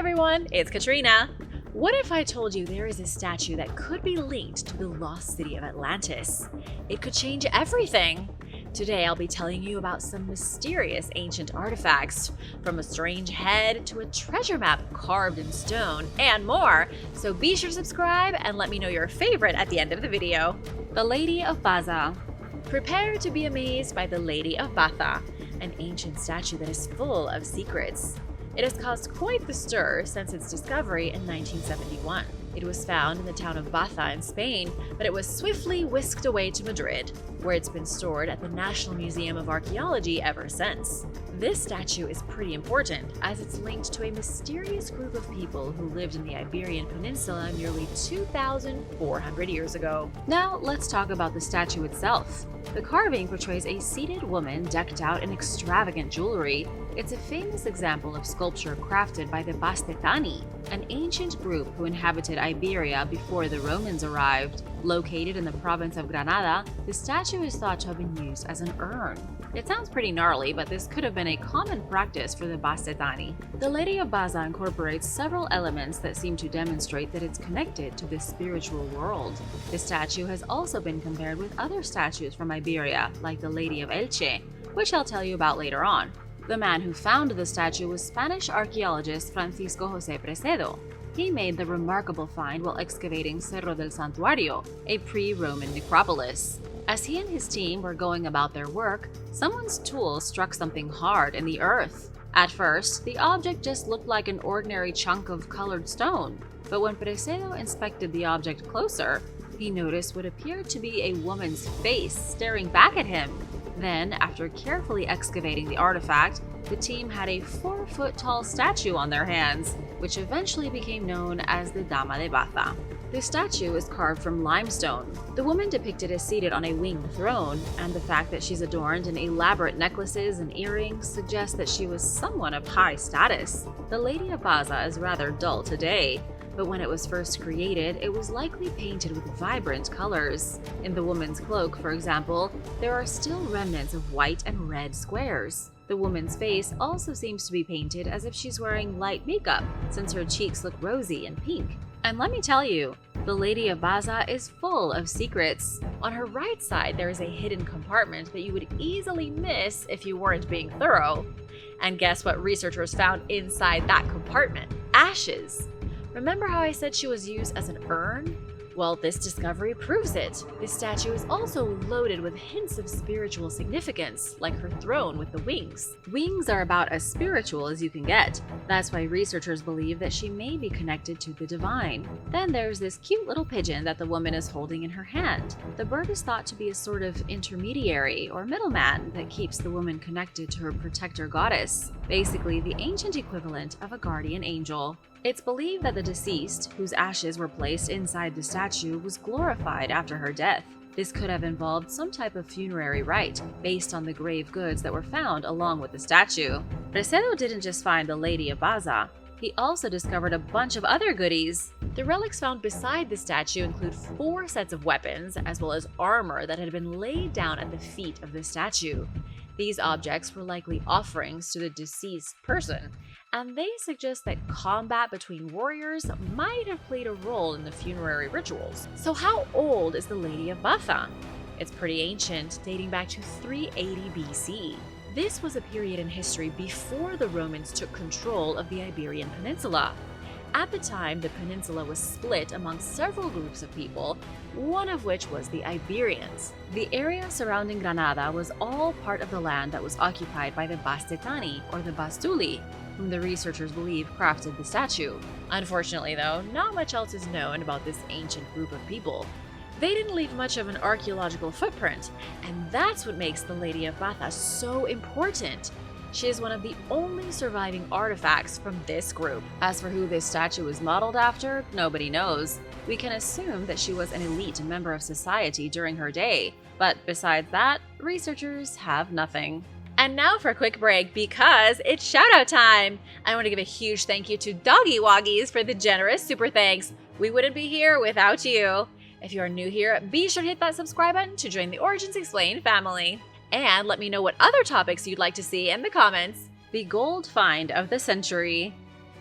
everyone, it's Katrina. What if I told you there is a statue that could be linked to the lost city of Atlantis? It could change everything. Today I'll be telling you about some mysterious ancient artifacts, from a strange head to a treasure map carved in stone, and more. So be sure to subscribe and let me know your favorite at the end of the video. The Lady of Baza. Prepare to be amazed by the Lady of Baza, an ancient statue that is full of secrets. It has caused quite the stir since its discovery in 1971. It was found in the town of Baza in Spain, but it was swiftly whisked away to Madrid, where it's been stored at the National Museum of Archaeology ever since. This statue is pretty important, as it's linked to a mysterious group of people who lived in the Iberian Peninsula nearly 2,400 years ago. Now let's talk about the statue itself. The carving portrays a seated woman decked out in extravagant jewelry. It's a famous example of sculpture crafted by the Bastetani, an ancient group who inhabited Iberia before the Romans arrived. Located in the province of Granada, the statue is thought to have been used as an urn. It sounds pretty gnarly, but this could have been a common practice for the Bastetani. The Lady of Baza incorporates several elements that seem to demonstrate that it's connected to the spiritual world. The statue has also been compared with other statues from Iberia, like the Lady of Elche, which I'll tell you about later on. The man who found the statue was Spanish archaeologist Francisco José Precedo. He made the remarkable find while excavating Cerro del Santuario, a pre-Roman necropolis. As he and his team were going about their work, someone's tool struck something hard in the earth. At first, the object just looked like an ordinary chunk of colored stone, but when Precedo inspected the object closer, he noticed what appeared to be a woman's face staring back at him. Then, after carefully excavating the artifact, the team had a 4-foot-tall statue on their hands, which eventually became known as the Dama de Baza. The statue is carved from limestone. The woman depicted is seated on a winged throne, and the fact that she's adorned in elaborate necklaces and earrings suggests that she was someone of high status. The Lady of Baza is rather dull today, but when it was first created, it was likely painted with vibrant colors. In the woman's cloak, for example, there are still remnants of white and red squares. The woman's face also seems to be painted as if she's wearing light makeup, since her cheeks look rosy and pink. And let me tell you, the Lady of Baza is full of secrets. On her right side, there is a hidden compartment that you would easily miss if you weren't being thorough. And guess what researchers found inside that compartment? Ashes. Remember how I said she was used as an urn? Well, this discovery proves it. This statue is also loaded with hints of spiritual significance, like her throne with the wings. Wings are about as spiritual as you can get. That's why researchers believe that she may be connected to the divine. Then there's this cute little pigeon that the woman is holding in her hand. The bird is thought to be a sort of intermediary or middleman that keeps the woman connected to her protector goddess, basically the ancient equivalent of a guardian angel. It's believed that the deceased, whose ashes were placed inside the statue, was glorified after her death. This could have involved some type of funerary rite, based on the grave goods that were found along with the statue. Precedo didn't just find the Lady of Baza, he also discovered a bunch of other goodies. The relics found beside the statue include 4 sets of weapons, as well as armor that had been laid down at the feet of the statue. These objects were likely offerings to the deceased person, and they suggest that combat between warriors might have played a role in the funerary rituals. So how old is the Lady of Baza? It's pretty ancient, dating back to 380 BC. This was a period in history before the Romans took control of the Iberian Peninsula. At the time, the peninsula was split among several groups of people, one of which was the Iberians. The area surrounding Granada was all part of the land that was occupied by the Bastetani, or the Bastuli, whom the researchers believe crafted the statue. Unfortunately, though, not much else is known about this ancient group of people. They didn't leave much of an archaeological footprint, and that's what makes the Lady of Baza so important. She is one of the only surviving artifacts from this group. As for who this statue is modeled after, nobody knows. We can assume that she was an elite member of society during her day, but besides that, researchers have nothing. And now for a quick break, because it's shoutout time! I want to give a huge thank you to Doggy Woggies for the generous super thanks. We wouldn't be here without you. If you are new here, be sure to hit that subscribe button to join the Origins Explained family. And let me know what other topics you'd like to see in the comments. The gold find of the century.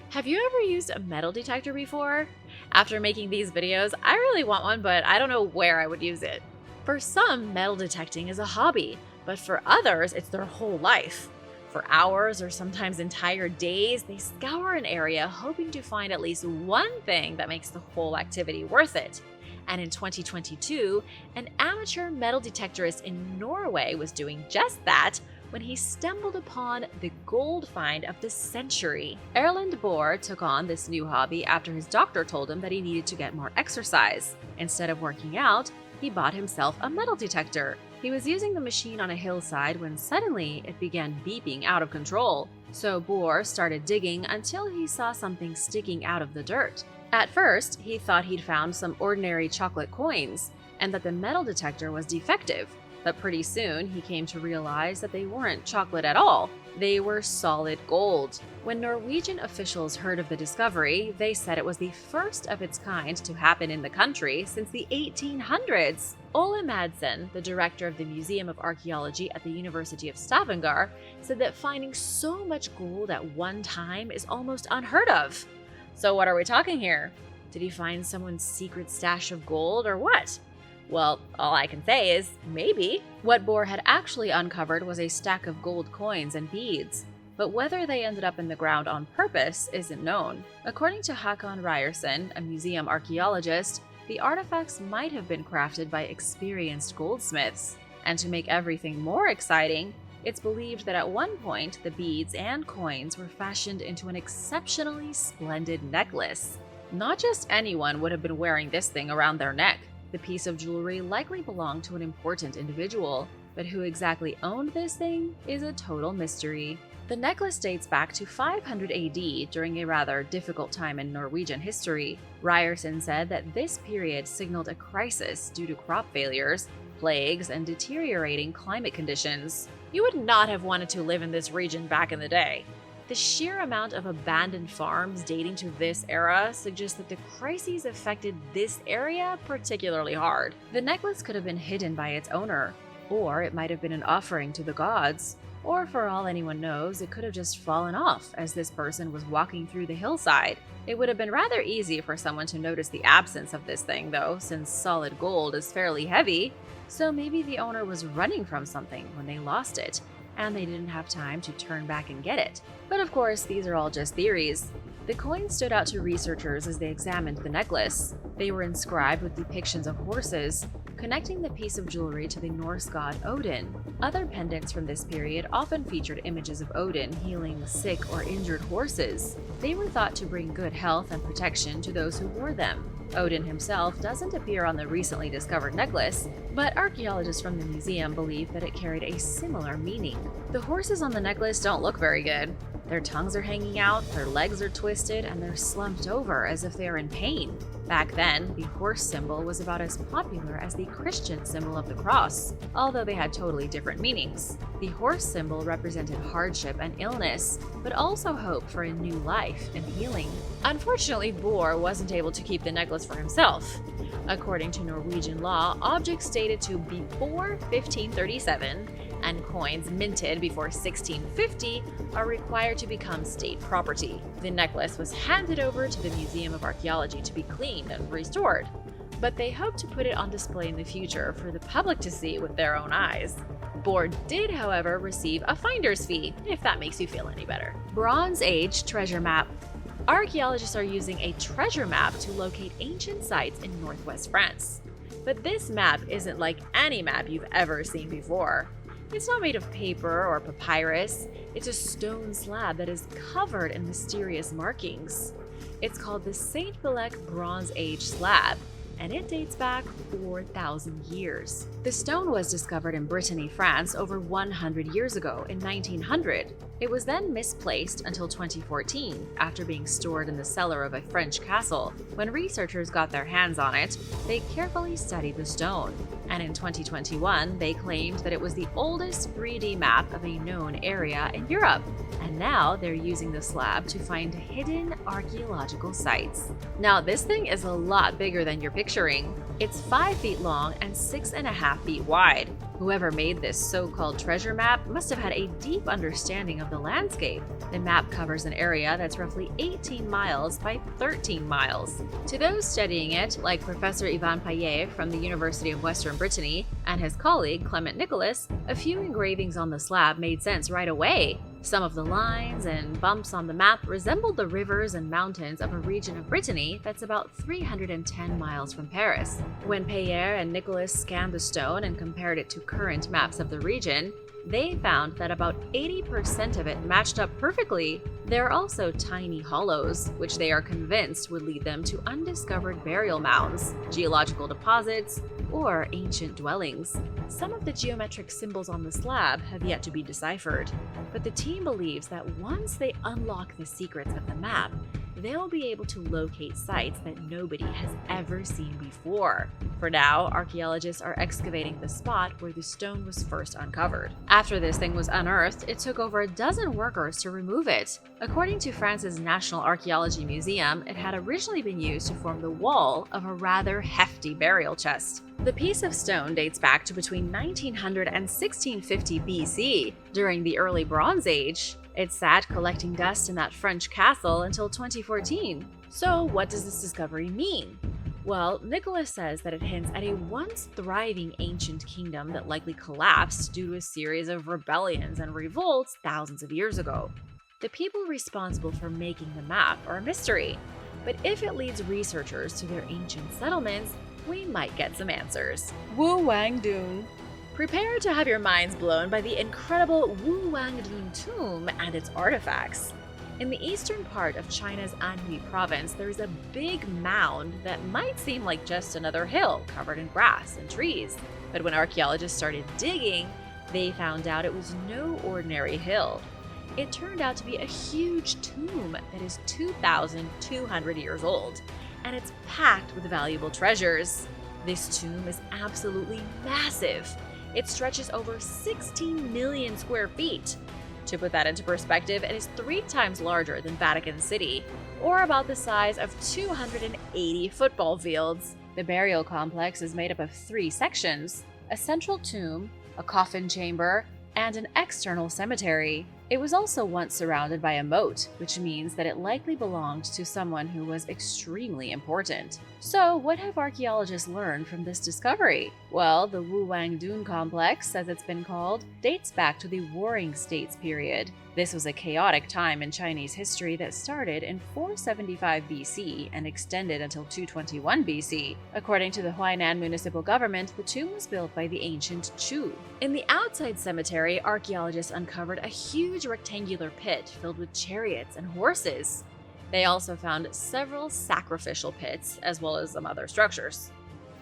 Have you ever used a metal detector before? After making these videos, I really want one, but I don't know where I would use it. For some, metal detecting is a hobby, but for others, it's their whole life. For hours or sometimes entire days, they scour an area hoping to find at least one thing that makes the whole activity worth it. And in 2022, an amateur metal detectorist in Norway was doing just that when he stumbled upon the gold find of the century. Erlend Bohr took on this new hobby after his doctor told him that he needed to get more exercise. Instead of working out, he bought himself a metal detector. He was using the machine on a hillside when suddenly it began beeping out of control. So Bohr started digging until he saw something sticking out of the dirt. At first, he thought he'd found some ordinary chocolate coins and that the metal detector was defective. But pretty soon, he came to realize that they weren't chocolate at all. They were solid gold. When Norwegian officials heard of the discovery, they said it was the first of its kind to happen in the country since the 1800s. Ole Madsen, the director of the Museum of Archaeology at the University of Stavanger, said that finding so much gold at one time is almost unheard of. So what are we talking here? Did he find someone's secret stash of gold or what? Well, all I can say is, maybe. What Bohr had actually uncovered was a stack of gold coins and beads, but whether they ended up in the ground on purpose isn't known. According to Håkon Ryerson, a museum archaeologist, the artifacts might have been crafted by experienced goldsmiths. And to make everything more exciting, it's believed that at one point the beads and coins were fashioned into an exceptionally splendid necklace. Not just anyone would have been wearing this thing around their neck. The piece of jewelry likely belonged to an important individual, but who exactly owned this thing is a total mystery. The necklace dates back to 500 AD during a rather difficult time in Norwegian history. Ryerson said that this period signaled a crisis due to crop failures, plagues, and deteriorating climate conditions. You would not have wanted to live in this region back in the day. The sheer amount of abandoned farms dating to this era suggests that the crises affected this area particularly hard. The necklace could have been hidden by its owner, or it might have been an offering to the gods, or for all anyone knows, it could have just fallen off as this person was walking through the hillside. It would have been rather easy for someone to notice the absence of this thing though, since solid gold is fairly heavy, so maybe the owner was running from something when they lost it, and they didn't have time to turn back and get it. But of course, these are all just theories. The coins stood out to researchers as they examined the necklace. They were inscribed with depictions of horses, connecting the piece of jewelry to the Norse god Odin. Other pendants from this period often featured images of Odin healing sick or injured horses. They were thought to bring good health and protection to those who wore them. Odin himself doesn't appear on the recently discovered necklace, but archaeologists from the museum believe that it carried a similar meaning. The horses on the necklace don't look very good. Their tongues are hanging out, their legs are twisted, and they're slumped over as if they are in pain. Back then, the horse symbol was about as popular as the Christian symbol of the cross, although they had totally different meanings. The horse symbol represented hardship and illness, but also hope for a new life and healing. Unfortunately, Bohr wasn't able to keep the necklace for himself. According to Norwegian law, objects dated to before 1537 and coins minted before 1650 are required to become state property. The necklace was handed over to the Museum of Archaeology to be cleaned and restored, but they hope to put it on display in the future for the public to see with their own eyes. Bohr did, however, receive a finder's fee, if that makes you feel any better. Bronze Age treasure map. Archaeologists are using a treasure map to locate ancient sites in northwest France. But this map isn't like any map you've ever seen before. It's not made of paper or papyrus. It's a stone slab that is covered in mysterious markings. It's called the St. Belek Bronze Age slab, and it dates back 4,000 years. The stone was discovered in Brittany, France over 100 years ago in 1900. It was then misplaced until 2014 after being stored in the cellar of a French castle. When researchers got their hands on it, they carefully studied the stone, and in 2021 they claimed that it was the oldest 3D map of a known area in Europe. And now they're using the slab to find hidden archaeological sites. Now this thing is a lot bigger than you're picturing. It's 5 feet long and 6.5 feet wide. Whoever made this so-called treasure map must have had a deep understanding of the landscape. The map covers an area that's roughly 18 miles by 13 miles. To those studying it, like Professor Ivan Payet from the University of Western Brittany and his colleague Clement Nicholas, a few engravings on the slab made sense right away. Some of the lines and bumps on the map resembled the rivers and mountains of a region of Brittany that's about 310 miles from Paris. When Payet and Nicholas scanned the stone and compared it to current maps of the region, they found that about 80% of it matched up perfectly. There are also tiny hollows, which they are convinced would lead them to undiscovered burial mounds, geological deposits, or ancient dwellings. Some of the geometric symbols on the slab have yet to be deciphered, but the team believes that once they unlock the secrets of the map, they'll be able to locate sites that nobody has ever seen before. For now, archaeologists are excavating the spot where the stone was first uncovered. After this thing was unearthed, it took over a dozen workers to remove it. According to France's National Archaeology Museum, it had originally been used to form the wall of a rather hefty burial chest. The piece of stone dates back to between 1900 and 1650 BC, during the early Bronze Age. It sat collecting dust in that French castle until 2014. So what does this discovery mean? Well, Nicholas says that it hints at a once thriving ancient kingdom that likely collapsed due to a series of rebellions and revolts thousands of years ago. The people responsible for making the map are a mystery, but if it leads researchers to their ancient settlements, we might get some answers. Wu Wang Dun. Prepare to have your minds blown by the incredible Wu Wang Dun tomb and its artifacts. In the eastern part of China's Anhui province, there is a big mound that might seem like just another hill covered in grass and trees. But when archaeologists started digging, they found out it was no ordinary hill. It turned out to be a huge tomb that is 2,200 years old, and it's packed with valuable treasures. This tomb is absolutely massive. It stretches over 16 million square feet. To put that into perspective, it is 3 times larger than Vatican City, or about the size of 280 football fields. The burial complex is made up of 3 sections: a central tomb, a coffin chamber, and an external cemetery. It was also once surrounded by a moat, which means that it likely belonged to someone who was extremely important. So, what have archaeologists learned from this discovery? Well, the Wu Wang Dun complex, as it's been called, dates back to the Warring States period. This was a chaotic time in Chinese history that started in 475 BC and extended until 221 BC. According to the Huainan municipal government, the tomb was built by the ancient Chu. In the outside cemetery, archaeologists uncovered a huge rectangular pit filled with chariots and horses. They also found several sacrificial pits, as well as some other structures.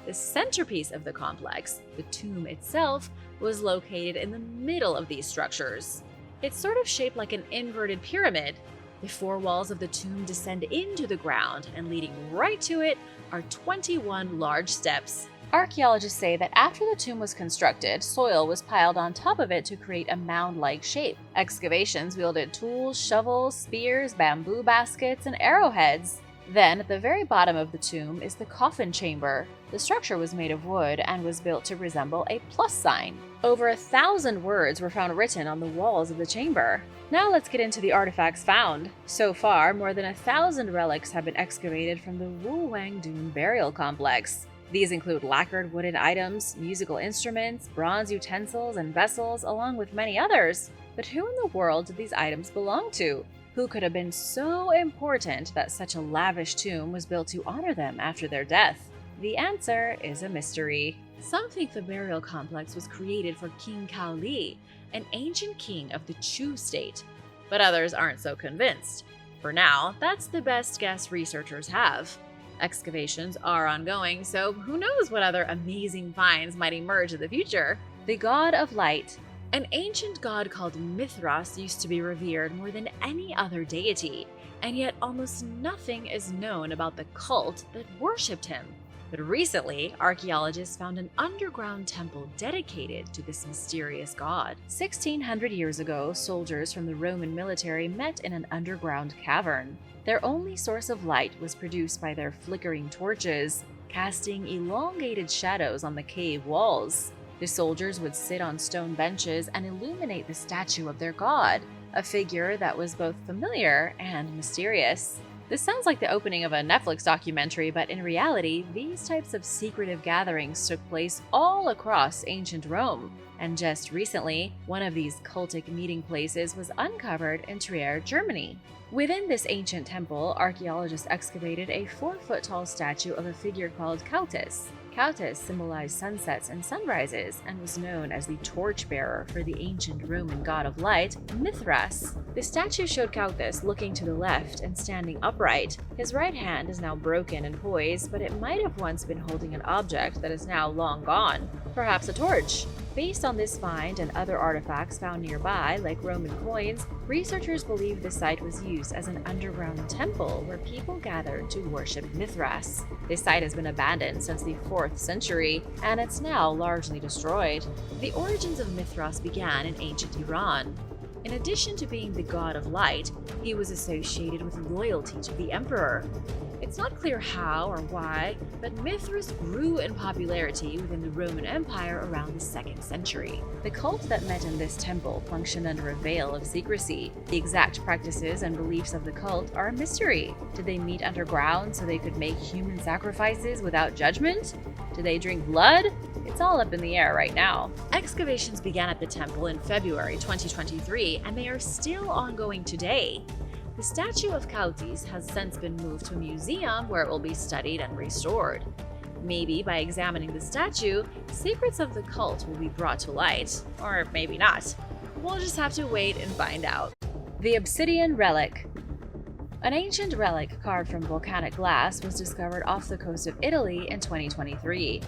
The centerpiece of the complex, the tomb itself, was located in the middle of these structures. It's sort of shaped like an inverted pyramid. The 4 walls of the tomb descend into the ground, and leading right to it are 21 large steps. Archaeologists say that after the tomb was constructed, soil was piled on top of it to create a mound-like shape. Excavations wielded tools, shovels, spears, bamboo baskets, and arrowheads. Then, at the very bottom of the tomb is the coffin chamber. The structure was made of wood and was built to resemble a plus sign. Over 1,000 words were found written on the walls of the chamber. Now let's get into the artifacts found. So far, more than 1,000 relics have been excavated from the Wu Wang Dun burial complex. These include lacquered wooden items, musical instruments, bronze utensils and vessels, along with many others. But who in the world did these items belong to? Who could have been so important that such a lavish tomb was built to honor them after their death? The answer is a mystery. Some think the burial complex was created for King Cao Li, an ancient king of the Chu state, but others aren't so convinced. For now, that's the best guess researchers have. Excavations are ongoing, so who knows what other amazing finds might emerge in the future. The god of light. An ancient god called Mithras used to be revered more than any other deity, and yet almost nothing is known about the cult that worshipped him. But recently, archaeologists found an underground temple dedicated to this mysterious god. 1,600 years ago, soldiers from the Roman military met in an underground cavern. Their only source of light was produced by their flickering torches, casting elongated shadows on the cave walls. The soldiers would sit on stone benches and illuminate the statue of their god, a figure that was both familiar and mysterious. This sounds like the opening of a Netflix documentary, but in reality, these types of secretive gatherings took place all across ancient Rome. And just recently, one of these cultic meeting places was uncovered in Trier, Germany. Within this ancient temple, archaeologists excavated a 4-foot-tall statue of a figure called Coutis. Coutis symbolized sunsets and sunrises and was known as the torchbearer for the ancient Roman god of light, Mithras. The statue showed Coutis looking to the left and standing upright. His right hand is now broken and poised, but it might have once been holding an object that is now long gone, perhaps a torch. Based on this find and other artifacts found nearby, like Roman coins, researchers believe the site was used as an underground temple where people gathered to worship Mithras. This site has been abandoned since the 4th century, and it's now largely destroyed. The origins of Mithras began in ancient Iran. In addition to being the god of light, he was associated with loyalty to the emperor. It's not clear how or why, but Mithras grew in popularity within the Roman Empire around the 2nd century. The cult that met in this temple functioned under a veil of secrecy. The exact practices and beliefs of the cult are a mystery. Did they meet underground so they could make human sacrifices without judgment? Did they drink blood? It's all up in the air right now. Excavations began at the temple in February 2023, and they are still ongoing today. The statue of Coutis has since been moved to a museum where it will be studied and restored. Maybe by examining the statue, secrets of the cult will be brought to light. Or maybe not. We'll just have to wait and find out. The Obsidian Relic. An ancient relic carved from volcanic glass was discovered off the coast of Italy in 2023.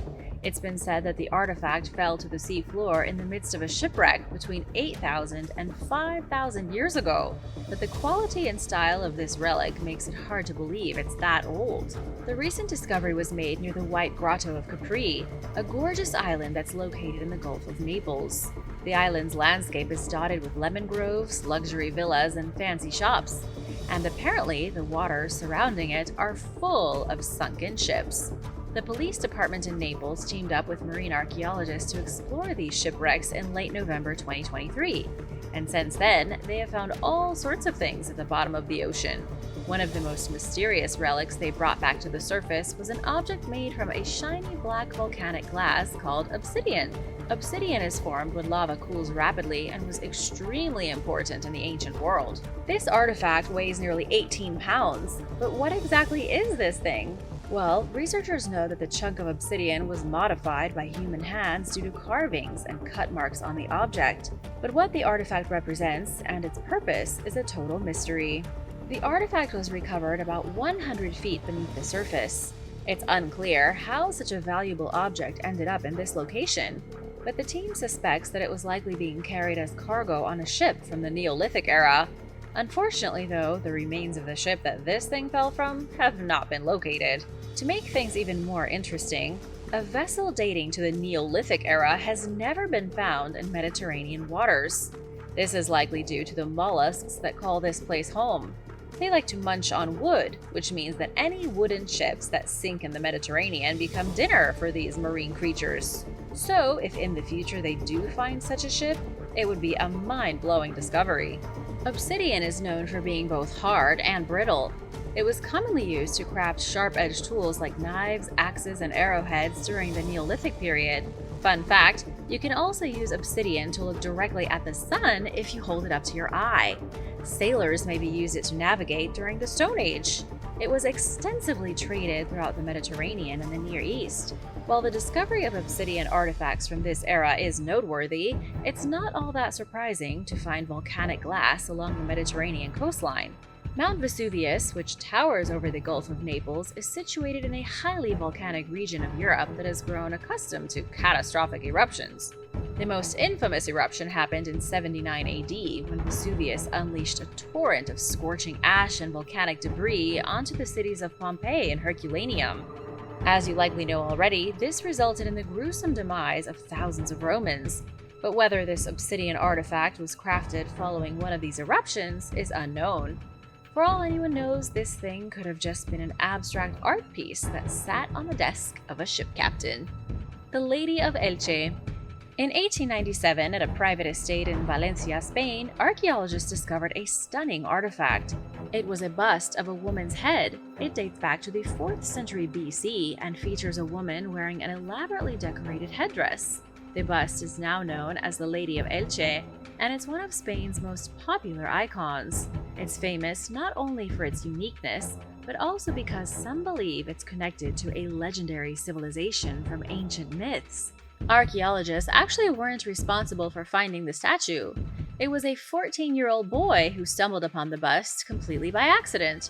It's been said that the artifact fell to the sea floor in the midst of a shipwreck between 8,000 and 5,000 years ago. But the quality and style of this relic makes it hard to believe it's that old. The recent discovery was made near the White Grotto of Capri, a gorgeous island that's located in the Gulf of Naples. The island's landscape is dotted with lemon groves, luxury villas, and fancy shops. And apparently, the waters surrounding it are full of sunken ships. The police department in Naples teamed up with marine archaeologists to explore these shipwrecks in late November 2023. And since then, they have found all sorts of things at the bottom of the ocean. One of the most mysterious relics they brought back to the surface was an object made from a shiny black volcanic glass called obsidian. Obsidian is formed when lava cools rapidly and was extremely important in the ancient world. This artifact weighs nearly 18 pounds. But what exactly is this thing? Well, researchers know that the chunk of obsidian was modified by human hands due to carvings and cut marks on the object. But what the artifact represents and its purpose is a total mystery. The artifact was recovered about 100 feet beneath the surface. It's unclear how such a valuable object ended up in this location, but the team suspects that it was likely being carried as cargo on a ship from the Neolithic era. Unfortunately, though, the remains of the ship that this thing fell from have not been located. To make things even more interesting, a vessel dating to the Neolithic era has never been found in Mediterranean waters. This is likely due to the mollusks that call this place home. They like to munch on wood, which means that any wooden ships that sink in the Mediterranean become dinner for these marine creatures. So, if in the future they do find such a ship, it would be a mind-blowing discovery. Obsidian is known for being both hard and brittle. It was commonly used to craft sharp-edged tools like knives, axes, and arrowheads during the Neolithic period. Fun fact, you can also use obsidian to look directly at the sun if you hold it up to your eye. Sailors maybe used it to navigate during the Stone Age. It was extensively traded throughout the Mediterranean and the Near East. While the discovery of obsidian artifacts from this era is noteworthy, it's not all that surprising to find volcanic glass along the Mediterranean coastline. Mount Vesuvius, which towers over the Gulf of Naples, is situated in a highly volcanic region of Europe that has grown accustomed to catastrophic eruptions. The most infamous eruption happened in 79 AD, when Vesuvius unleashed a torrent of scorching ash and volcanic debris onto the cities of Pompeii and Herculaneum. As you likely know already, this resulted in the gruesome demise of thousands of Romans. But whether this obsidian artifact was crafted following one of these eruptions is unknown. For all anyone knows, this thing could have just been an abstract art piece that sat on the desk of a ship captain. The Lady of Elche. In 1897, at a private estate in Valencia, Spain, archaeologists discovered a stunning artifact. It was a bust of a woman's head. It dates back to the 4th century BC and features a woman wearing an elaborately decorated headdress. The bust is now known as the Lady of Elche, and it's one of Spain's most popular icons. It's famous not only for its uniqueness, but also because some believe it's connected to a legendary civilization from ancient myths. Archaeologists actually weren't responsible for finding the statue. It was a 14-year-old boy who stumbled upon the bust completely by accident.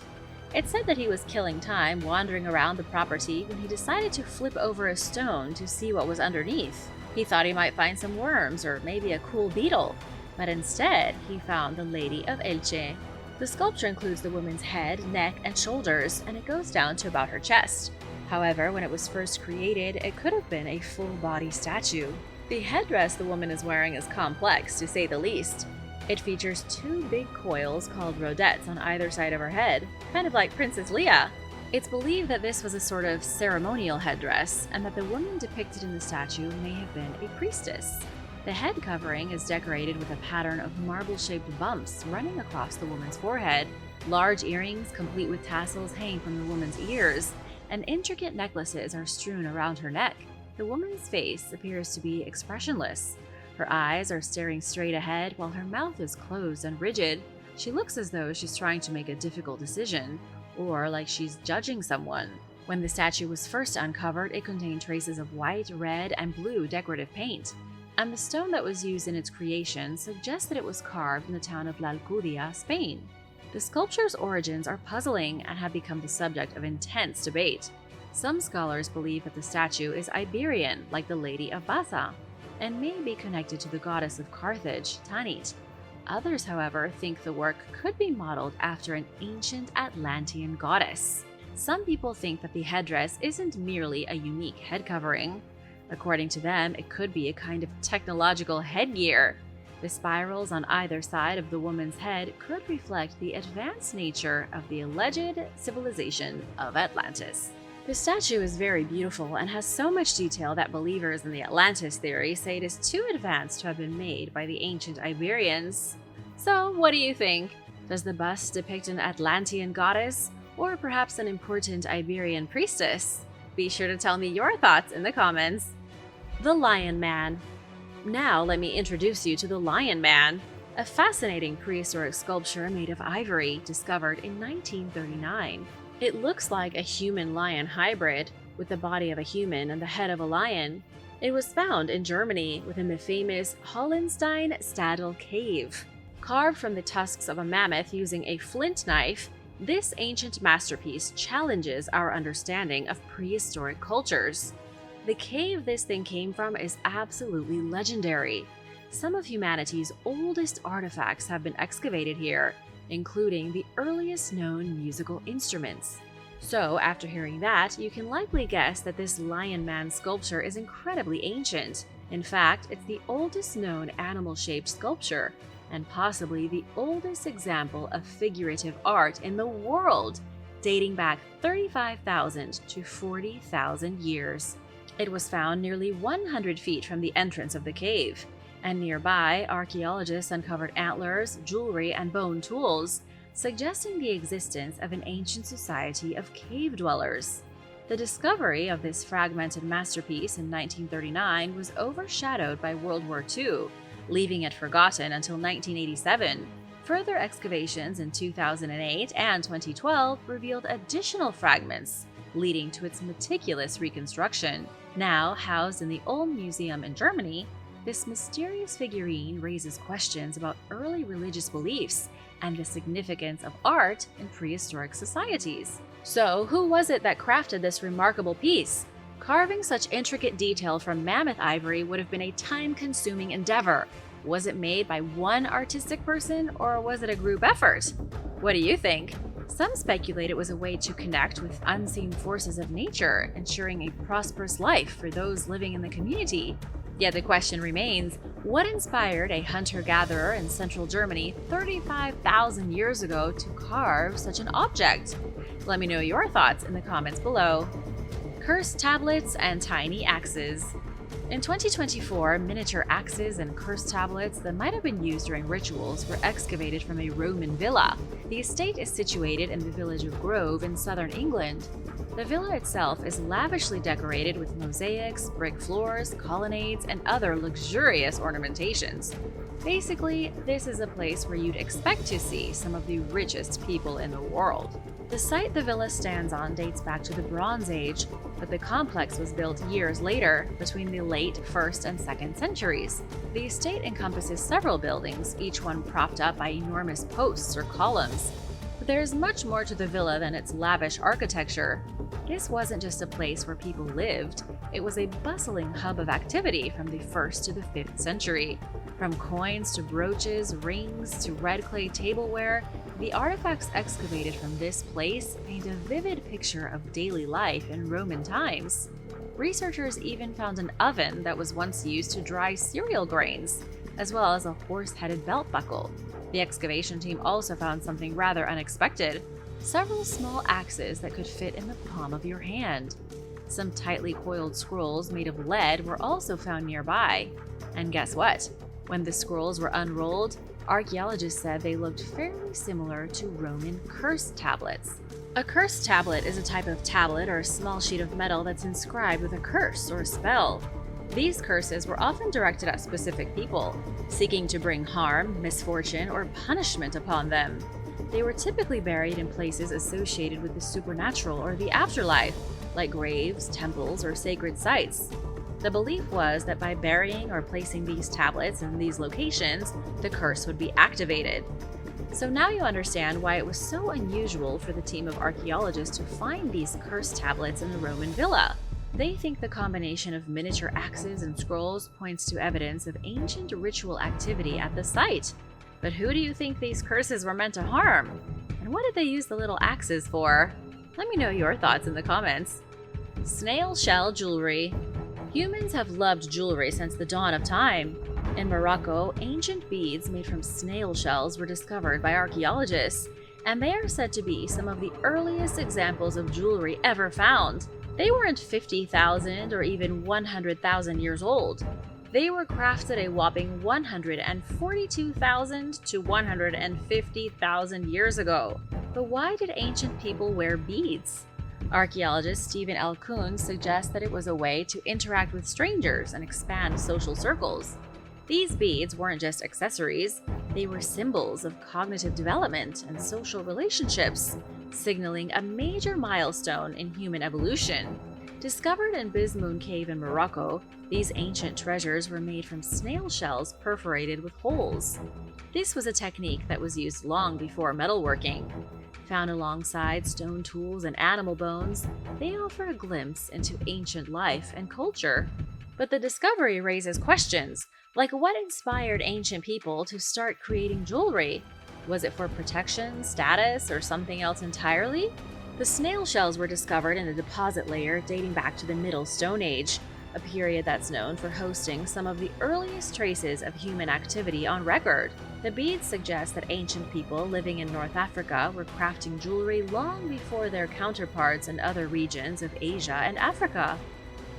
It's said that he was killing time wandering around the property when he decided to flip over a stone to see what was underneath. He thought he might find some worms or maybe a cool beetle, but instead he found the Lady of Elche. The sculpture includes the woman's head, neck, and shoulders, and it goes down to about her chest. However, when it was first created, it could have been a full-body statue. The headdress the woman is wearing is complex, to say the least. It features 2 big coils called rodettes on either side of her head, kind of like Princess Leia. It's believed that this was a sort of ceremonial headdress, and that the woman depicted in the statue may have been a priestess. The head covering is decorated with a pattern of marble-shaped bumps running across the woman's forehead. Large earrings, complete with tassels, hang from the woman's ears, and intricate necklaces are strewn around her neck. The woman's face appears to be expressionless. Her eyes are staring straight ahead while her mouth is closed and rigid. She looks as though she's trying to make a difficult decision, or like she's judging someone. When the statue was first uncovered, it contained traces of white, red, and blue decorative paint, and the stone that was used in its creation suggests that it was carved in the town of La Alcudia, Spain. The sculpture's origins are puzzling and have become the subject of intense debate. Some scholars believe that the statue is Iberian, like the Lady of Baza, and may be connected to the goddess of Carthage, Tanit. Others, however, think the work could be modeled after an ancient Atlantean goddess. Some people think that the headdress isn't merely a unique head covering. According to them, it could be a kind of technological headgear. The spirals on either side of the woman's head could reflect the advanced nature of the alleged civilization of Atlantis. The statue is very beautiful and has so much detail that believers in the Atlantis theory say it is too advanced to have been made by the ancient Iberians. So, what do you think? Does the bust depict an Atlantean goddess, or perhaps an important Iberian priestess? Be sure to tell me your thoughts in the comments. The Lion Man. Now let me introduce you to the Lion Man, a fascinating prehistoric sculpture made of ivory discovered in 1939. It looks like a human-lion hybrid, with the body of a human and the head of a lion. It was found in Germany within the famous Hollenstein-Stadel cave. Carved from the tusks of a mammoth using a flint knife, this ancient masterpiece challenges our understanding of prehistoric cultures. The cave this thing came from is absolutely legendary. Some of humanity's oldest artifacts have been excavated here, including the earliest known musical instruments. So, after hearing that, you can likely guess that this Lion Man sculpture is incredibly ancient. In fact, it's the oldest known animal-shaped sculpture, and possibly the oldest example of figurative art in the world, dating back 35,000 to 40,000 years. It was found nearly 100 feet from the entrance of the cave, and nearby, archaeologists uncovered antlers, jewelry, and bone tools, suggesting the existence of an ancient society of cave dwellers. The discovery of this fragmented masterpiece in 1939 was overshadowed by World War II, leaving it forgotten until 1987. Further excavations in 2008 and 2012 revealed additional fragments, leading to its meticulous reconstruction. Now housed in the Ulm Museum in Germany, this mysterious figurine raises questions about early religious beliefs and the significance of art in prehistoric societies. So, who was it that crafted this remarkable piece? Carving such intricate detail from mammoth ivory would have been a time-consuming endeavor. Was it made by one artistic person, or was it a group effort? What do you think? Some speculate it was a way to connect with unseen forces of nature, ensuring a prosperous life for those living in the community. Yet the question remains, what inspired a hunter-gatherer in central Germany 35,000 years ago to carve such an object? Let me know your thoughts in the comments below. Cursed tablets and tiny axes. In 2024, miniature axes and curse tablets that might have been used during rituals were excavated from a Roman villa. The estate is situated in the village of Grove in southern England. The villa itself is lavishly decorated with mosaics, brick floors, colonnades, and other luxurious ornamentations. Basically, this is a place where you'd expect to see some of the richest people in the world. The site the villa stands on dates back to the Bronze Age, but the complex was built years later, between the late 1st and 2nd centuries. The estate encompasses several buildings, each one propped up by enormous posts or columns. But there is much more to the villa than its lavish architecture. This wasn't just a place where people lived, it was a bustling hub of activity from the 1st to the 5th century. From coins to brooches, rings to red clay tableware, the artifacts excavated from this place paint a vivid picture of daily life in Roman times. Researchers even found an oven that was once used to dry cereal grains, as well as a horse-headed belt buckle. The excavation team also found something rather unexpected: several small axes that could fit in the palm of your hand. Some tightly coiled scrolls made of lead were also found nearby. And guess what? When the scrolls were unrolled, archaeologists said they looked fairly similar to Roman curse tablets. A curse tablet is a type of tablet or a small sheet of metal that's inscribed with a curse or a spell. These curses were often directed at specific people, seeking to bring harm, misfortune, or punishment upon them. They were typically buried in places associated with the supernatural or the afterlife, like graves, temples, or sacred sites. The belief was that by burying or placing these tablets in these locations, the curse would be activated. So now you understand why it was so unusual for the team of archaeologists to find these curse tablets in the Roman villa. They think the combination of miniature axes and scrolls points to evidence of ancient ritual activity at the site. But who do you think these curses were meant to harm? And what did they use the little axes for? Let me know your thoughts in the comments. Snail shell jewelry. Humans have loved jewelry since the dawn of time. In Morocco, ancient beads made from snail shells were discovered by archaeologists, and they are said to be some of the earliest examples of jewelry ever found. They weren't 50,000 or even 100,000 years old. They were crafted a whopping 142,000 to 150,000 years ago. But why did ancient people wear beads? Archaeologist Stephen L. Kuhn suggests that it was a way to interact with strangers and expand social circles. These beads weren't just accessories, they were symbols of cognitive development and social relationships, signaling a major milestone in human evolution. Discovered in Bismoon Cave in Morocco, these ancient treasures were made from snail shells perforated with holes. This was a technique that was used long before metalworking. Found alongside stone tools and animal bones, they offer a glimpse into ancient life and culture. But the discovery raises questions, like what inspired ancient people to start creating jewelry? Was it for protection, status, or something else entirely? The snail shells were discovered in a deposit layer dating back to the Middle Stone Age, a period that's known for hosting some of the earliest traces of human activity on record. The beads suggest that ancient people living in North Africa were crafting jewelry long before their counterparts in other regions of Asia and Africa.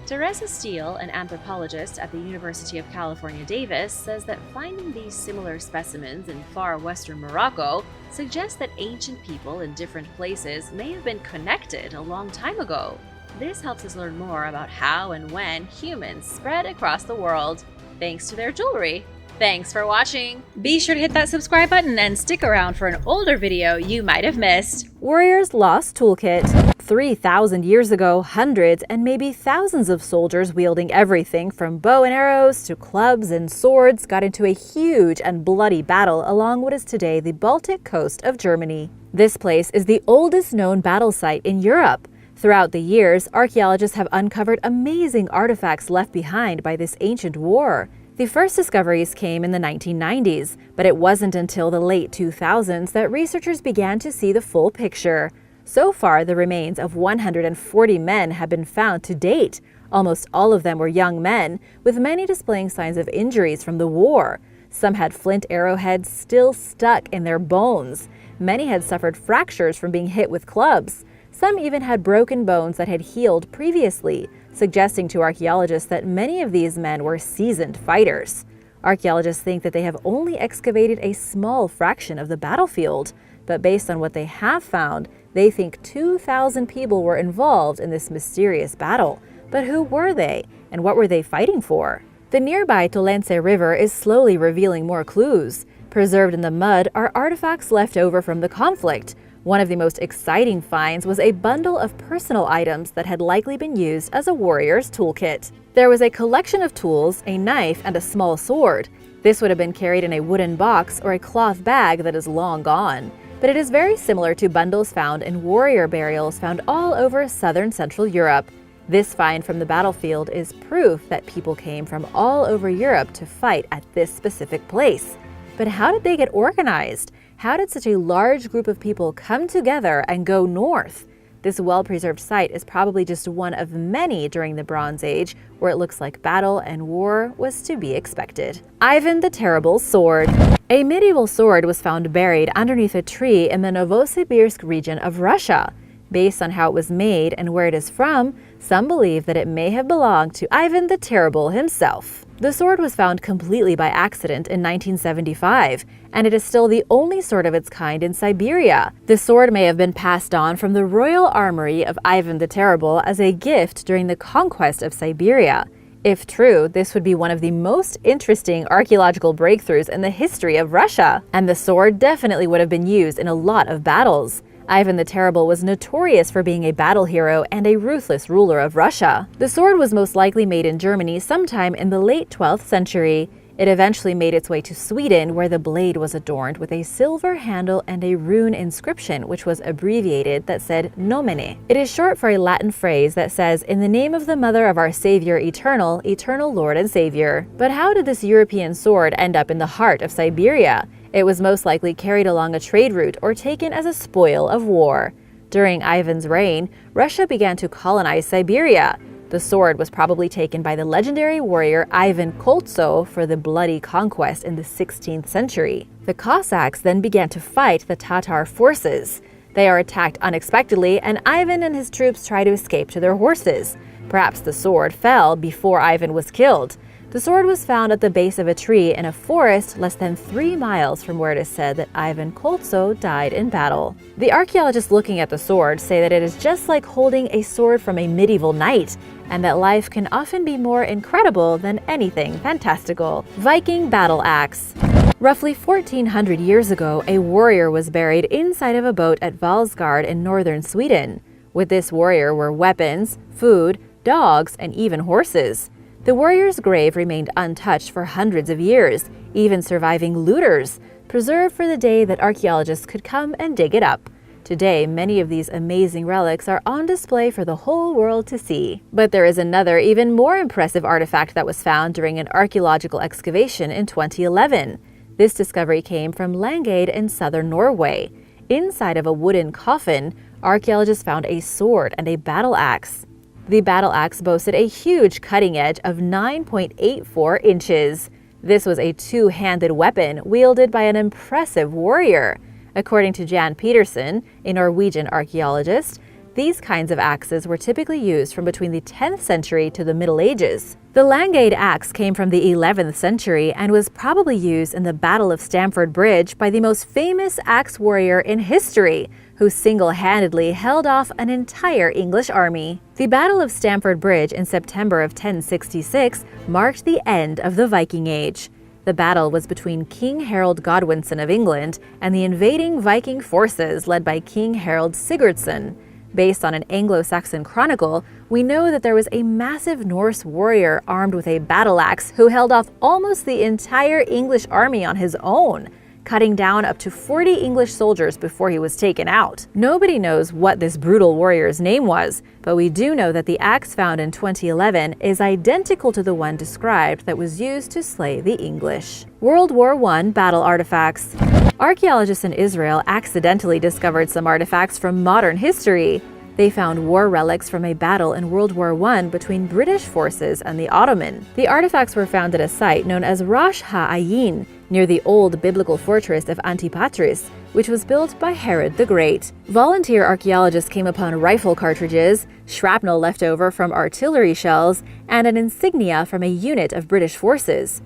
Teresa Steele, an anthropologist at the University of California, Davis, says that finding these similar specimens in far western Morocco suggests that ancient people in different places may have been connected a long time ago. This helps us learn more about how and when humans spread across the world, thanks to their jewelry. Thanks for watching! Be sure to hit that subscribe button and stick around for an older video you might have missed. Warrior's Lost Toolkit. 3,000 years ago, hundreds and maybe thousands of soldiers wielding everything from bow and arrows to clubs and swords got into a huge and bloody battle along what is today the Baltic coast of Germany. This place is the oldest known battle site in Europe. Throughout the years, archaeologists have uncovered amazing artifacts left behind by this ancient war. The first discoveries came in the 1990s, but it wasn't until the late 2000s that researchers began to see the full picture. So far, the remains of 140 men have been found to date. Almost all of them were young men, with many displaying signs of injuries from the war. Some had flint arrowheads still stuck in their bones. Many had suffered fractures from being hit with clubs. Some even had broken bones that had healed previously, suggesting to archaeologists that many of these men were seasoned fighters. Archaeologists think that they have only excavated a small fraction of the battlefield, but based on what they have found, they think 2,000 people were involved in this mysterious battle. But who were they, and what were they fighting for? The nearby Tolense River is slowly revealing more clues. Preserved in the mud are artifacts left over from the conflict. One of the most exciting finds was a bundle of personal items that had likely been used as a warrior's toolkit. There was a collection of tools, a knife, and a small sword. This would have been carried in a wooden box or a cloth bag that is long gone. But it is very similar to bundles found in warrior burials found all over southern Central Europe. This find from the battlefield is proof that people came from all over Europe to fight at this specific place. But how did they get organized? How did such a large group of people come together and go north? This well-preserved site is probably just one of many during the Bronze Age where it looks like battle and war was to be expected. Ivan the Terrible's sword. A medieval sword was found buried underneath a tree in the Novosibirsk region of Russia. Based on how it was made and where it is from, some believe that it may have belonged to Ivan the Terrible himself. The sword was found completely by accident in 1975, and it is still the only sword of its kind in Siberia. The sword may have been passed on from the royal armory of Ivan the Terrible as a gift during the conquest of Siberia. If true, this would be one of the most interesting archaeological breakthroughs in the history of Russia, and the sword definitely would have been used in a lot of battles. Ivan the Terrible was notorious for being a battle hero and a ruthless ruler of Russia. The sword was most likely made in Germany sometime in the late 12th century. It eventually made its way to Sweden, where the blade was adorned with a silver handle and a rune inscription, which was abbreviated, that said nomine. It is short for a Latin phrase that says, "In the name of the Mother of our Savior eternal, eternal Lord and Savior." But how did this European sword end up in the heart of Siberia? It was most likely carried along a trade route or taken as a spoil of war. During Ivan's reign, Russia began to colonize Siberia. The sword was probably taken by the legendary warrior Ivan Koltso for the bloody conquest in the 16th century. The Cossacks then began to fight the Tatar forces. They are attacked unexpectedly, and Ivan and his troops try to escape to their horses. Perhaps the sword fell before Ivan was killed. The sword was found at the base of a tree in a forest less than 3 miles from where it is said that Ivan Koltso died in battle. The archaeologists looking at the sword say that it is just like holding a sword from a medieval knight, and that life can often be more incredible than anything fantastical. Viking battle axe. Roughly 1400 years ago, a warrior was buried inside of a boat at Valsgard in northern Sweden. With this warrior were weapons, food, dogs, and even horses. The warrior's grave remained untouched for hundreds of years, even surviving looters, preserved for the day that archaeologists could come and dig it up. Today, many of these amazing relics are on display for the whole world to see. But there is another, even more impressive artifact that was found during an archaeological excavation in 2011. This discovery came from Langeid in southern Norway. Inside of a wooden coffin, archaeologists found a sword and a battle axe. The battle axe boasted a huge cutting edge of 9.84 inches. This was a two-handed weapon wielded by an impressive warrior. According to Jan Petersen, a Norwegian archaeologist, these kinds of axes were typically used from between the 10th century to the Middle Ages. The Langeid axe came from the 11th century and was probably used in the Battle of Stamford Bridge by the most famous axe warrior in history, who single-handedly held off an entire English army. The Battle of Stamford Bridge in September of 1066 marked the end of the Viking Age. The battle was between King Harold Godwinson of England and the invading Viking forces led by King Harold Sigurdsson. Based on an Anglo-Saxon chronicle, we know that there was a massive Norse warrior armed with a battle axe who held off almost the entire English army on his own, cutting down up to 40 English soldiers before he was taken out. Nobody knows what this brutal warrior's name was, but we do know that the axe found in 2011 is identical to the one described that was used to slay the English. World War I battle artifacts. Archaeologists in Israel accidentally discovered some artifacts from modern history. They found war relics from a battle in World War I between British forces and the Ottoman. The artifacts were found at a site known as Rosh HaAyin, near the old biblical fortress of Antipatris, which was built by Herod the Great. Volunteer archaeologists came upon rifle cartridges, shrapnel left over from artillery shells, and an insignia from a unit of British forces.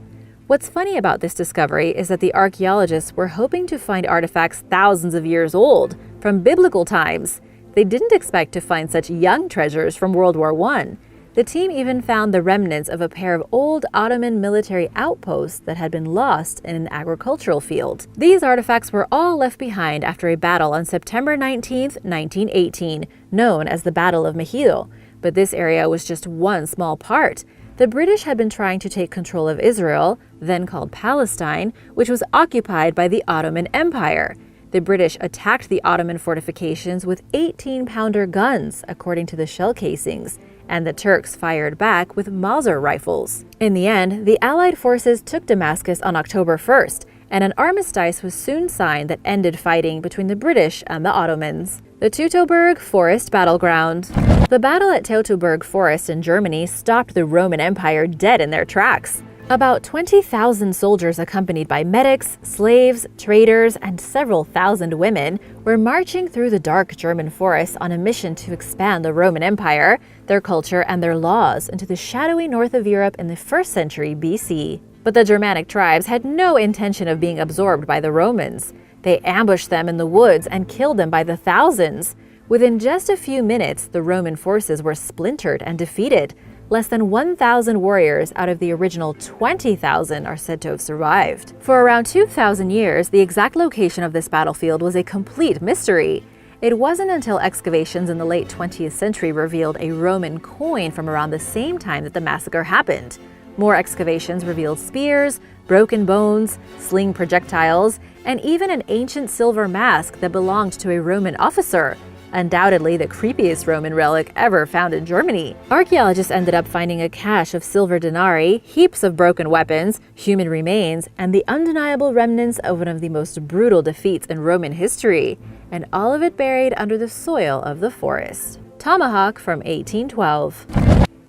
What's funny about this discovery is that the archaeologists were hoping to find artifacts thousands of years old, from biblical times. They didn't expect to find such young treasures from World War I. The team even found the remnants of a pair of old Ottoman military outposts that had been lost in an agricultural field. These artifacts were all left behind after a battle on September 19, 1918, known as the Battle of Megiddo. But this area was just one small part. The British had been trying to take control of Israel, then called Palestine, which was occupied by the Ottoman Empire. The British attacked the Ottoman fortifications with 18-pounder guns, according to the shell casings, and the Turks fired back with Mauser rifles. In the end, the Allied forces took Damascus on October 1st, and an armistice was soon signed that ended fighting between the British and the Ottomans. The Teutoburg Forest Battleground. The battle at Teutoburg Forest in Germany stopped the Roman Empire dead in their tracks. About 20,000 soldiers accompanied by medics, slaves, traders, and several thousand women were marching through the dark German forests on a mission to expand the Roman Empire, their culture, and their laws into the shadowy north of Europe in the 1st century BC. But the Germanic tribes had no intention of being absorbed by the Romans. They ambushed them in the woods and killed them by the thousands. Within just a few minutes, the Roman forces were splintered and defeated. Less than 1,000 warriors out of the original 20,000 are said to have survived. For around 2,000 years, the exact location of this battlefield was a complete mystery. It wasn't until excavations in the late 20th century revealed a Roman coin from around the same time that the massacre happened. More excavations revealed spears, broken bones, sling projectiles, and even an ancient silver mask that belonged to a Roman officer. Undoubtedly the creepiest Roman relic ever found in Germany. Archaeologists ended up finding a cache of silver denarii, heaps of broken weapons, human remains, and the undeniable remnants of one of the most brutal defeats in Roman history, and all of it buried under the soil of the forest. Tomahawk from 1812.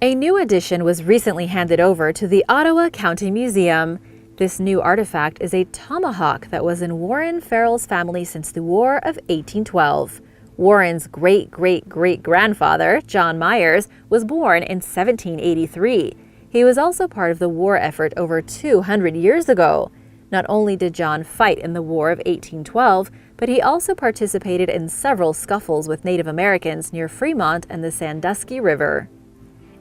A new addition was recently handed over to the Ottawa County Museum. This new artifact is a tomahawk that was in Warren Farrell's family since the War of 1812. Warren's great-great-great-grandfather, John Myers, was born in 1783. He was also part of the war effort over 200 years ago. Not only did John fight in the War of 1812, but he also participated in several scuffles with Native Americans near Fremont and the Sandusky River.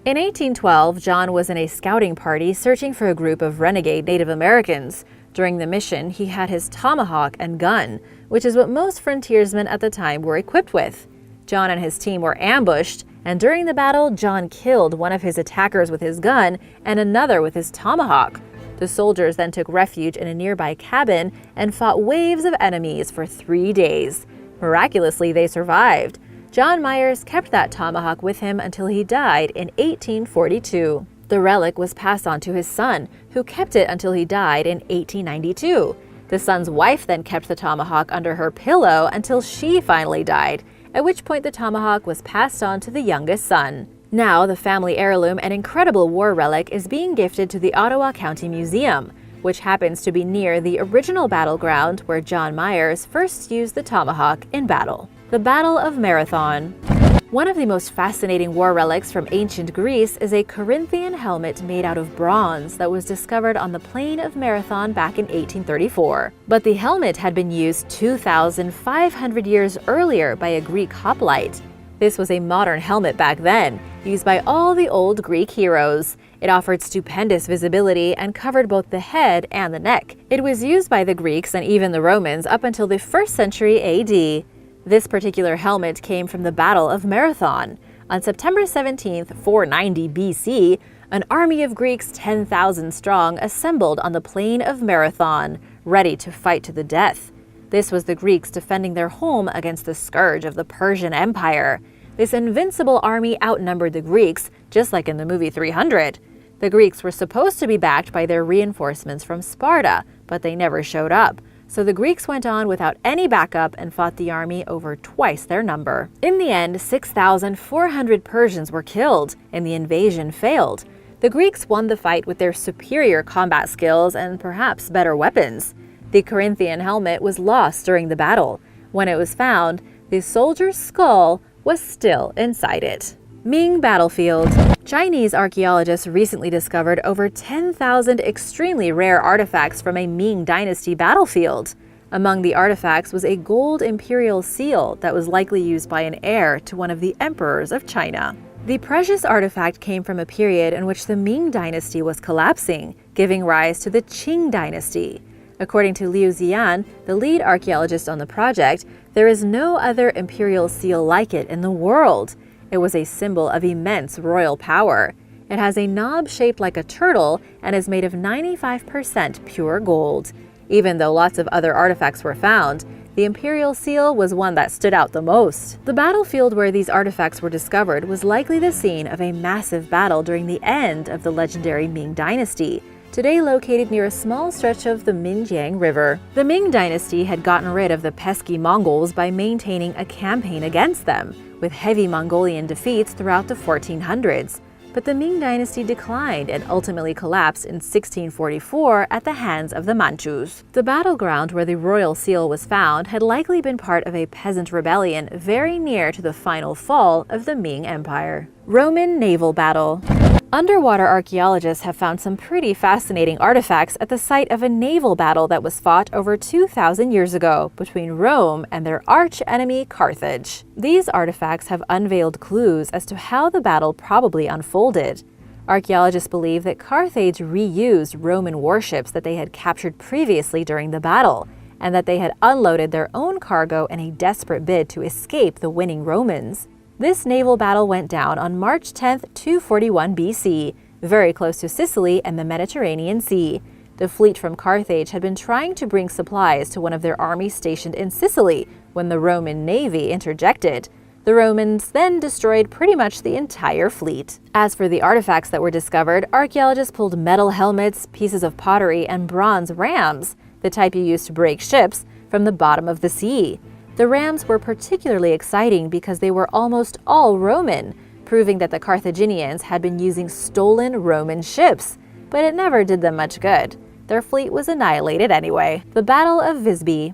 In 1812, John was in a scouting party searching for a group of renegade Native Americans. During the mission, he had his tomahawk and gun, which is what most frontiersmen at the time were equipped with. John and his team were ambushed, and during the battle, John killed one of his attackers with his gun and another with his tomahawk. The soldiers then took refuge in a nearby cabin and fought waves of enemies for 3 days. Miraculously, they survived. John Myers kept that tomahawk with him until he died in 1842. The relic was passed on to his son, who kept it until he died in 1892. The son's wife then kept the tomahawk under her pillow until she finally died, at which point the tomahawk was passed on to the youngest son. Now, the family heirloom and incredible war relic is being gifted to the Ottawa County Museum, which happens to be near the original battleground where John Myers first used the tomahawk in battle. The Battle of Marathon. One of the most fascinating war relics from ancient Greece is a Corinthian helmet made out of bronze that was discovered on the plain of Marathon back in 1834. But the helmet had been used 2,500 years earlier by a Greek hoplite. This was a modern helmet back then, used by all the old Greek heroes. It offered stupendous visibility and covered both the head and the neck. It was used by the Greeks and even the Romans up until the 1st century AD. This particular helmet came from the Battle of Marathon. On September 17, 490 BC, an army of Greeks 10,000 strong assembled on the plain of Marathon, ready to fight to the death. This was the Greeks defending their home against the scourge of the Persian Empire. This invincible army outnumbered the Greeks, just like in the movie 300. The Greeks were supposed to be backed by their reinforcements from Sparta, but they never showed up. So the Greeks went on without any backup and fought the army over twice their number. In the end, 6,400 Persians were killed, and the invasion failed. The Greeks won the fight with their superior combat skills and perhaps better weapons. The Corinthian helmet was lost during the battle. When it was found, the soldier's skull was still inside it. Ming battlefield. Chinese archaeologists recently discovered over 10,000 extremely rare artifacts from a Ming dynasty battlefield. Among the artifacts was a gold imperial seal that was likely used by an heir to one of the emperors of China. The precious artifact came from a period in which the Ming dynasty was collapsing, giving rise to the Qing dynasty. According to Liu Ziyan, the lead archaeologist on the project, there is no other imperial seal like it in the world. It was a symbol of immense royal power. It has a knob shaped like a turtle and is made of 95% pure gold. Even though lots of other artifacts were found, the imperial seal was one that stood out the most. The battlefield where these artifacts were discovered was likely the scene of a massive battle during the end of the legendary Ming dynasty, today located near a small stretch of the Minjiang River. The Ming dynasty had gotten rid of the pesky Mongols by maintaining a campaign against them, with heavy Mongolian defeats throughout the 1400s. But the Ming dynasty declined and ultimately collapsed in 1644 at the hands of the Manchus. The battleground where the royal seal was found had likely been part of a peasant rebellion very near to the final fall of the Ming Empire. Roman naval battle. Underwater archaeologists have found some pretty fascinating artifacts at the site of a naval battle that was fought over 2,000 years ago between Rome and their arch-enemy Carthage. These artifacts have unveiled clues as to how the battle probably unfolded. Archaeologists believe that Carthage reused Roman warships that they had captured previously during the battle, and that they had unloaded their own cargo in a desperate bid to escape the winning Romans. This naval battle went down on March 10, 241 BC, very close to Sicily and the Mediterranean Sea. The fleet from Carthage had been trying to bring supplies to one of their armies stationed in Sicily when the Roman navy interjected. The Romans then destroyed pretty much the entire fleet. As for the artifacts that were discovered, archaeologists pulled metal helmets, pieces of pottery, and bronze rams, the type you use to break ships, from the bottom of the sea. The rams were particularly exciting because they were almost all Roman, proving that the Carthaginians had been using stolen Roman ships. But it never did them much good. Their fleet was annihilated anyway. The Battle of Visby.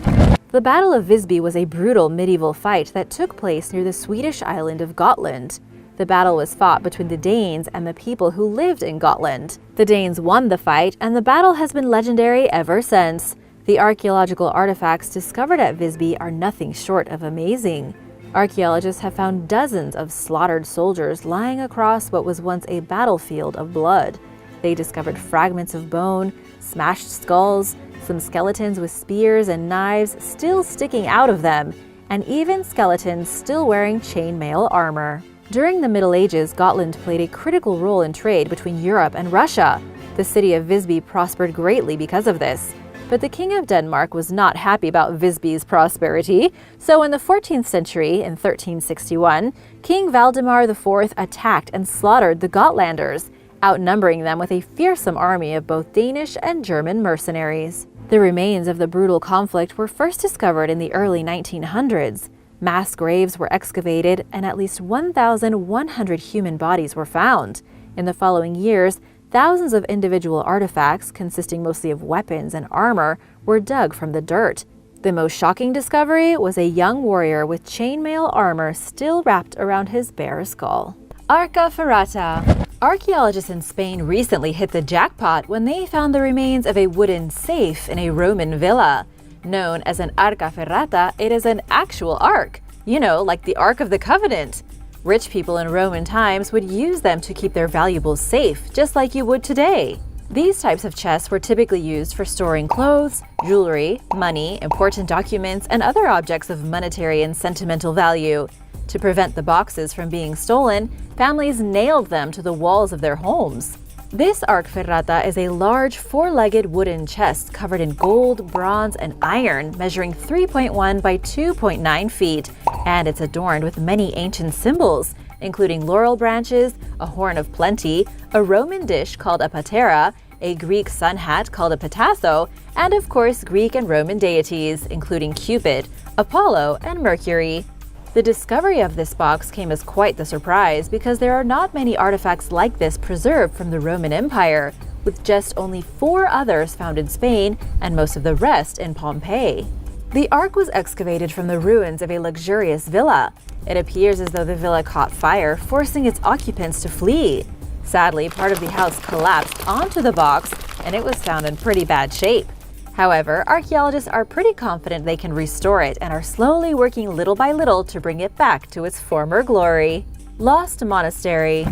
The Battle of Visby was a brutal medieval fight that took place near the Swedish island of Gotland. The battle was fought between the Danes and the people who lived in Gotland. The Danes won the fight, and the battle has been legendary ever since. The archaeological artifacts discovered at Visby are nothing short of amazing. Archaeologists have found dozens of slaughtered soldiers lying across what was once a battlefield of blood. They discovered fragments of bone, smashed skulls, some skeletons with spears and knives still sticking out of them, and even skeletons still wearing chainmail armor. During the Middle Ages, Gotland played a critical role in trade between Europe and Russia. The city of Visby prospered greatly because of this. But the King of Denmark was not happy about Visby's prosperity, so in the 14th century, in 1361, King Valdemar IV attacked and slaughtered the Gotlanders, outnumbering them with a fearsome army of both Danish and German mercenaries. The remains of the brutal conflict were first discovered in the early 1900s. Mass graves were excavated, and at least 1,100 human bodies were found. In the following years, thousands of individual artifacts, consisting mostly of weapons and armor, were dug from the dirt. The most shocking discovery was a young warrior with chainmail armor still wrapped around his bare skull. Arca Ferrata. Archaeologists in Spain recently hit the jackpot when they found the remains of a wooden safe in a Roman villa. Known as an Arca Ferrata, it is an actual ark. You know, like the Ark of the Covenant. Rich people in Roman times would use them to keep their valuables safe, just like you would today. These types of chests were typically used for storing clothes, jewelry, money, important documents, and other objects of monetary and sentimental value. To prevent the boxes from being stolen, families nailed them to the walls of their homes. This Arca Ferrata is a large four-legged wooden chest covered in gold, bronze, and iron, measuring 3.1 by 2.9 feet, and it's adorned with many ancient symbols, including laurel branches, a horn of plenty, a Roman dish called a patera, a Greek sun hat called a petasso, and of course Greek and Roman deities, including Cupid, Apollo, and Mercury. The discovery of this box came as quite the surprise because there are not many artifacts like this preserved from the Roman Empire, with just only 4 others found in Spain and most of the rest in Pompeii. The Ark was excavated from the ruins of a luxurious villa. It appears as though the villa caught fire, forcing its occupants to flee. Sadly, part of the house collapsed onto the box, and it was found in pretty bad shape. However, archaeologists are pretty confident they can restore it and are slowly working little by little to bring it back to its former glory. Lost Monastery.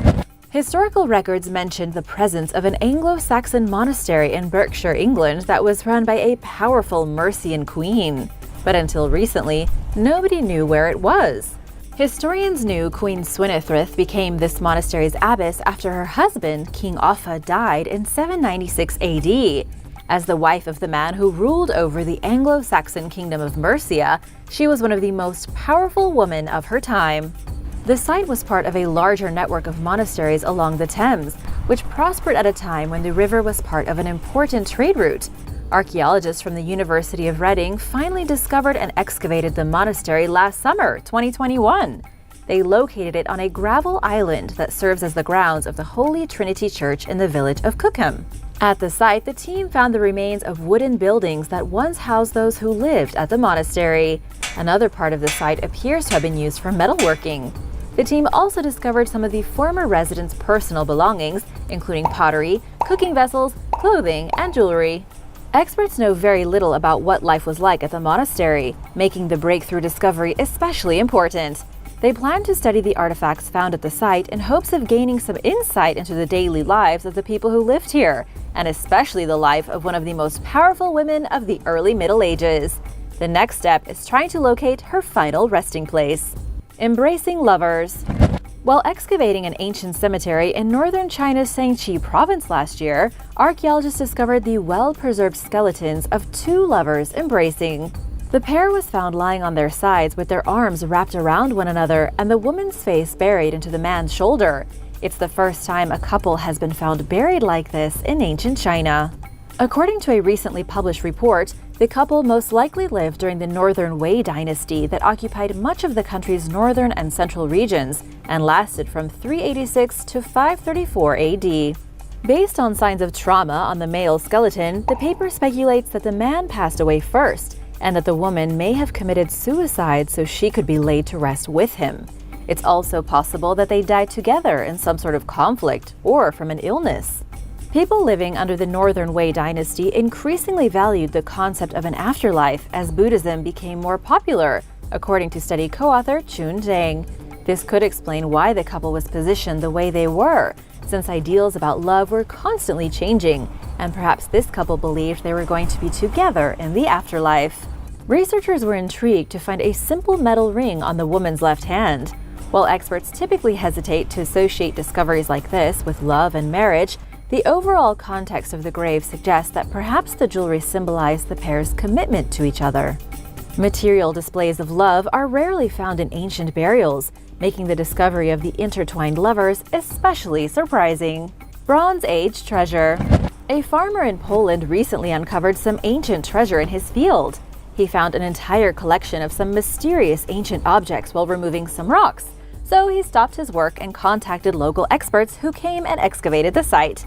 Historical records mentioned the presence of an Anglo-Saxon monastery in Berkshire, England that was run by a powerful Mercian queen. But until recently, nobody knew where it was. Historians knew Queen Swynethryth became this monastery's abbess after her husband, King Offa, died in 796 AD. As the wife of the man who ruled over the Anglo-Saxon kingdom of Mercia, she was one of the most powerful women of her time. The site was part of a larger network of monasteries along the Thames, which prospered at a time when the river was part of an important trade route. Archaeologists from the University of Reading finally discovered and excavated the monastery last summer, 2021. They located it on a gravel island that serves as the grounds of the Holy Trinity Church in the village of Cookham. At the site, the team found the remains of wooden buildings that once housed those who lived at the monastery. Another part of the site appears to have been used for metalworking. The team also discovered some of the former residents' personal belongings, including pottery, cooking vessels, clothing, and jewelry. Experts know very little about what life was like at the monastery, making the breakthrough discovery especially important. They plan to study the artifacts found at the site in hopes of gaining some insight into the daily lives of the people who lived here, and especially the life of one of the most powerful women of the early Middle Ages. The next step is trying to locate her final resting place. Embracing lovers. While excavating an ancient cemetery in northern China's Shaanxi province last year, archaeologists discovered the well-preserved skeletons of 2 lovers embracing. The pair was found lying on their sides with their arms wrapped around one another and the woman's face buried into the man's shoulder. It's the first time a couple has been found buried like this in ancient China. According to a recently published report, the couple most likely lived during the Northern Wei dynasty that occupied much of the country's northern and central regions and lasted from 386 to 534 AD. Based on signs of trauma on the male skeleton, the paper speculates that the man passed away first and that the woman may have committed suicide so she could be laid to rest with him. It's also possible that they died together in some sort of conflict or from an illness. People living under the Northern Wei dynasty increasingly valued the concept of an afterlife as Buddhism became more popular, according to study co-author Chun Zhang. This could explain why the couple was positioned the way they were, since ideals about love were constantly changing, and perhaps this couple believed they were going to be together in the afterlife. Researchers were intrigued to find a simple metal ring on the woman's left hand. While experts typically hesitate to associate discoveries like this with love and marriage, the overall context of the grave suggests that perhaps the jewelry symbolized the pair's commitment to each other. Material displays of love are rarely found in ancient burials, making the discovery of the intertwined lovers especially surprising. Bronze Age treasure. A farmer in Poland recently uncovered some ancient treasure in his field. He found an entire collection of some mysterious ancient objects while removing some rocks. So he stopped his work and contacted local experts who came and excavated the site.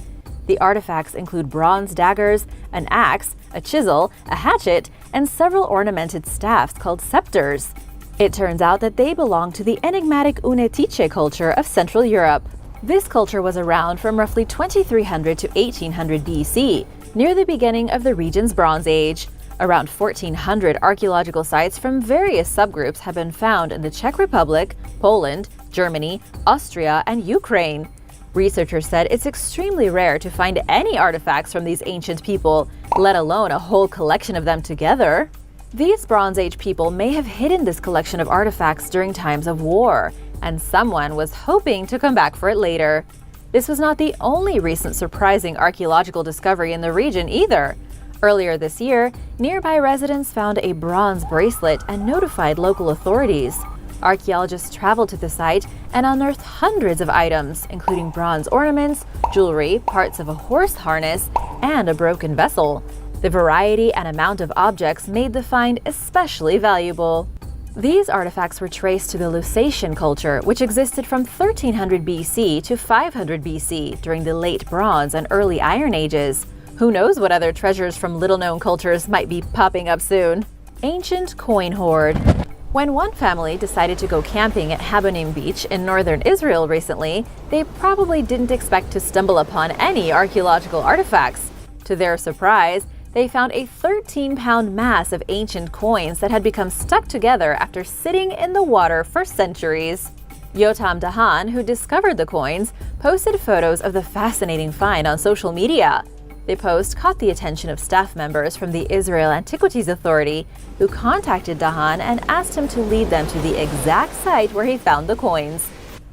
The artifacts include bronze daggers, an axe, a chisel, a hatchet, and several ornamented staffs called scepters. It turns out that they belong to the enigmatic Unetice culture of Central Europe. This culture was around from roughly 2300 to 1800 BC, near the beginning of the region's Bronze Age. Around 1,400 archaeological sites from various subgroups have been found in the Czech Republic, Poland, Germany, Austria, and Ukraine. Researchers said it's extremely rare to find any artifacts from these ancient people, let alone a whole collection of them together. These Bronze Age people may have hidden this collection of artifacts during times of war, and someone was hoping to come back for it later. This was not the only recent surprising archaeological discovery in the region either. Earlier this year, nearby residents found a bronze bracelet and notified local authorities. Archaeologists traveled to the site and unearthed hundreds of items, including bronze ornaments, jewelry, parts of a horse harness, and a broken vessel. The variety and amount of objects made the find especially valuable. These artifacts were traced to the Lusatian culture, which existed from 1300 BC to 500 BC during the Late Bronze and Early Iron Ages. Who knows what other treasures from little-known cultures might be popping up soon? Ancient coin hoard. When one family decided to go camping at Habonim Beach in northern Israel recently, they probably didn't expect to stumble upon any archaeological artifacts. To their surprise, they found a 13-pound mass of ancient coins that had become stuck together after sitting in the water for centuries. Yotam Dahan, who discovered the coins, posted photos of the fascinating find on social media. The post caught the attention of staff members from the Israel Antiquities Authority, who contacted Dahan and asked him to lead them to the exact site where he found the coins.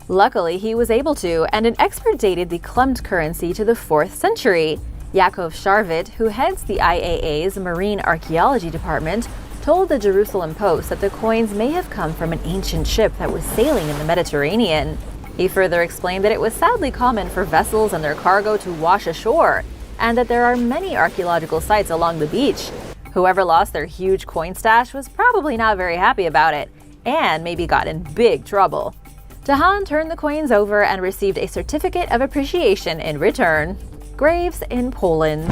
Luckily, he was able to, and an expert dated the clumped currency to the 4th century. Yaakov Sharvit, who heads the IAA's Marine Archaeology Department, told the Jerusalem Post that the coins may have come from an ancient ship that was sailing in the Mediterranean. He further explained that it was sadly common for vessels and their cargo to wash ashore, and that there are many archaeological sites along the beach. Whoever lost their huge coin stash was probably not very happy about it, and maybe got in big trouble. Dahan turned the coins over and received a certificate of appreciation in return. Graves in Poland.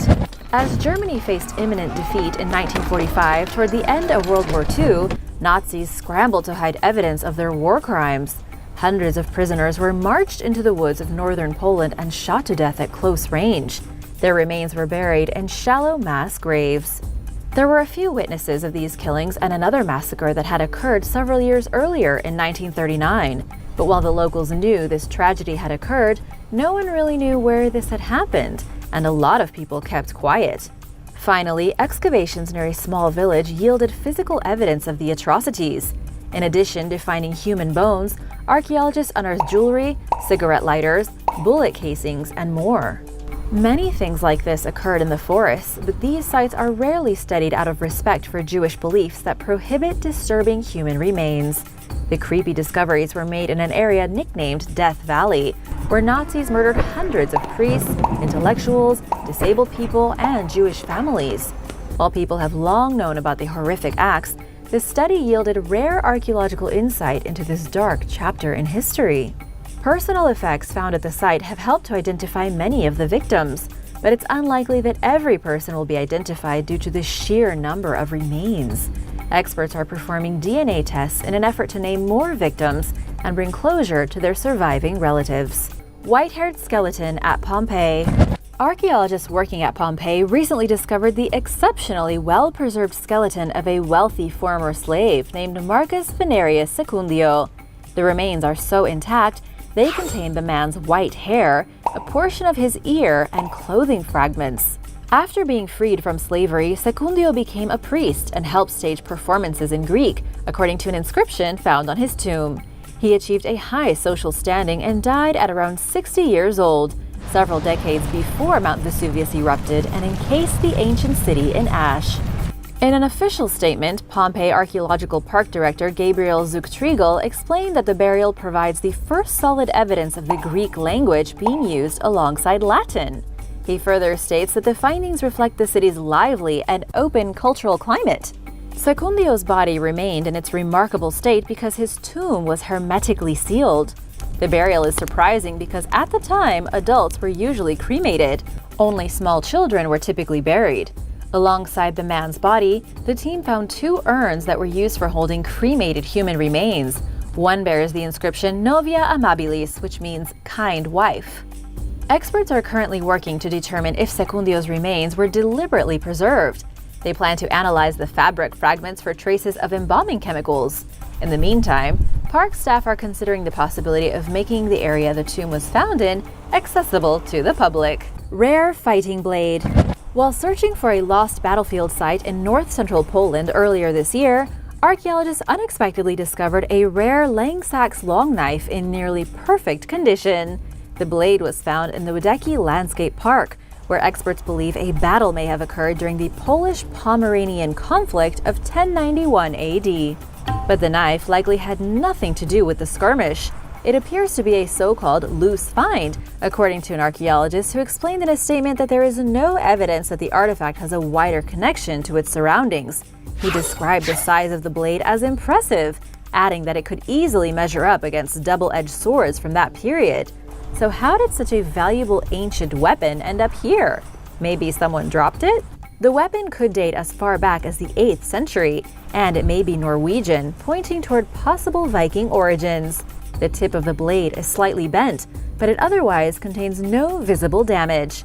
As Germany faced imminent defeat in 1945 toward the end of World War II, Nazis scrambled to hide evidence of their war crimes. Hundreds of prisoners were marched into the woods of northern Poland and shot to death at close range. Their remains were buried in shallow mass graves. There were a few witnesses of these killings and another massacre that had occurred several years earlier in 1939. But while the locals knew this tragedy had occurred, no one really knew where this had happened, and a lot of people kept quiet. Finally, excavations near a small village yielded physical evidence of the atrocities. In addition to finding human bones, archaeologists unearthed jewelry, cigarette lighters, bullet casings, and more. Many things like this occurred in the forests, but these sites are rarely studied out of respect for Jewish beliefs that prohibit disturbing human remains. The creepy discoveries were made in an area nicknamed Death Valley, where Nazis murdered hundreds of priests, intellectuals, disabled people, and Jewish families. While people have long known about the horrific acts, the study yielded rare archaeological insight into this dark chapter in history. Personal effects found at the site have helped to identify many of the victims, but it's unlikely that every person will be identified due to the sheer number of remains. Experts are performing DNA tests in an effort to name more victims and bring closure to their surviving relatives. White-haired skeleton at Pompeii. Archaeologists working at Pompeii recently discovered the exceptionally well-preserved skeleton of a wealthy former slave named Marcus Venerius Secundio. The remains are so intact, they contain the man's white hair, a portion of his ear, and clothing fragments. After being freed from slavery, Secundio became a priest and helped stage performances in Greek, according to an inscription found on his tomb. He achieved a high social standing and died at around 60 years old, several decades before Mount Vesuvius erupted and encased the ancient city in ash. In an official statement, Pompeii Archaeological Park Director Gabriel Zugtriegel explained that the burial provides the first solid evidence of the Greek language being used alongside Latin. He further states that the findings reflect the city's lively and open cultural climate. Secundio's body remained in its remarkable state because his tomb was hermetically sealed. The burial is surprising because at the time, adults were usually cremated. Only small children were typically buried. Alongside the man's body, the team found 2 urns that were used for holding cremated human remains. One bears the inscription Novia Amabilis, which means kind wife. Experts are currently working to determine if Secundio's remains were deliberately preserved. They plan to analyze the fabric fragments for traces of embalming chemicals. In the meantime, park staff are considering the possibility of making the area the tomb was found in accessible to the public. Rare fighting blade. While searching for a lost battlefield site in north-central Poland earlier this year, archaeologists unexpectedly discovered a rare Langsax long knife in nearly perfect condition. The blade was found in the Wiedeki Landscape Park, where experts believe a battle may have occurred during the Polish-Pomeranian conflict of 1091 AD. But the knife likely had nothing to do with the skirmish. It appears to be a so-called loose find, according to an archaeologist who explained in a statement that there is no evidence that the artifact has a wider connection to its surroundings. He described the size of the blade as impressive, adding that it could easily measure up against double-edged swords from that period. So how did such a valuable ancient weapon end up here? Maybe someone dropped it? The weapon could date as far back as the 8th century, and it may be Norwegian, pointing toward possible Viking origins. The tip of the blade is slightly bent, but it otherwise contains no visible damage.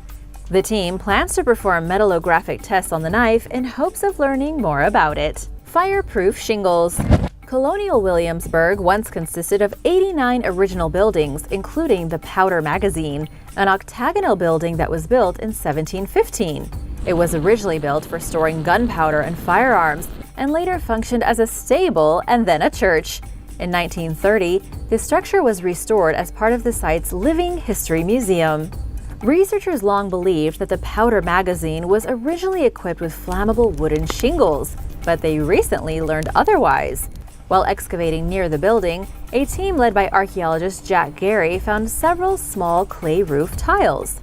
The team plans to perform metallographic tests on the knife in hopes of learning more about it. Fireproof shingles. Colonial Williamsburg once consisted of 89 original buildings, including the Powder Magazine, an octagonal building that was built in 1715. It was originally built for storing gunpowder and firearms, and later functioned as a stable and then a church. In 1930, the structure was restored as part of the site's Living History Museum. Researchers long believed that the Powder Magazine was originally equipped with flammable wooden shingles, but they recently learned otherwise. While excavating near the building, a team led by archaeologist Jack Gary found several small clay roof tiles.